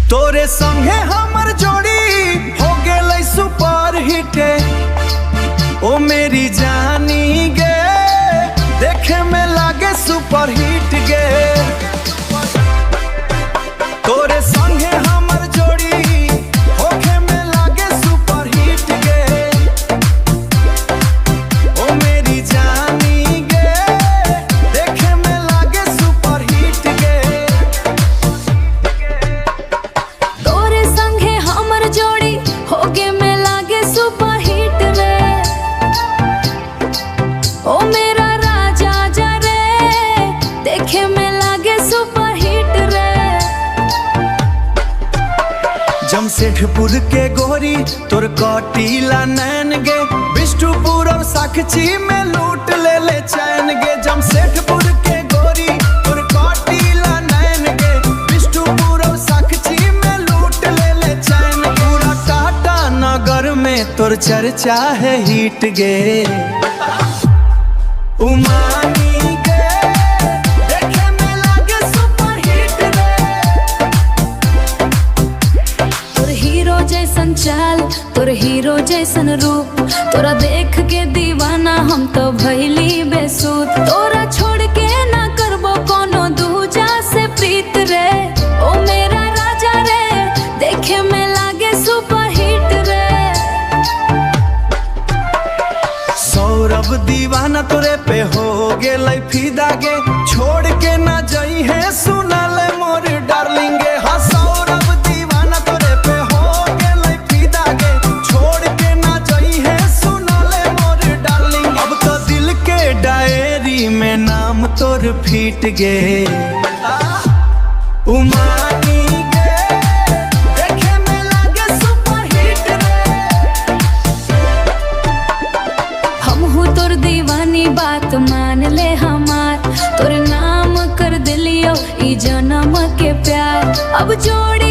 तोरे संगे हमर जोड़ी हो गेलै सुपर हिट। ओ मेरी जानी गे देखे में लागे सुपर हिट गे। तोरे संगे हमर जोड़ी होखे में लागे सुपर हिट गे। ओ मेरी जानी गे देखे में लागे सुपर हिट गे। तोरे संगे हमर जोड़ी होगे में लागे सुपर हिट रे। ओ मेरा राजा जा रे देखे में लागे सुपर हिट रे। जमशेदपुर के गोरी तोर कटीला नैन गे। बिष्टुपुर और साक्षी में लूट ले चैन गे। जमशेदपुर के गोरी तोर कटीला नैन गे। बिष्टुपुर और साक्षी में लूट ले चैन। पूरा टाटा नगर में तोर चर्चा है हिट गे। उमानी गे देखे में लागे सुपर हिट रे। तोर हीरो जैसन चाल तोर हीरो जैसन रूप तोरा देख के दीवाना हम तो भइली बेसुध। तोरा छोड़ के ना करबो कोनो दूजा से प्रीत रे। ओ मेरा राजा रे देखे में लागे सुपर हिट रे। सौरभ दीवाना तोरे पे हो गेलै फिदा गे। छोड़ के ना जाई है सुनल मोर डार्लिंग गे। हाँ सौरभ दीवाना तोरे पे हो गेलै फिदा गे। छोड़ के ना जाई है सुनल मोर डार्लिंग। अब तो दिल के डायरी में नाम तोर फिट गे। उमानी गे देखे में लागे सुपर हिट रे। हमहू तोर दीवानी बात मान ले हमार। तोर नाम कर दिलियो ई जन्म के प्यार। अब जोड़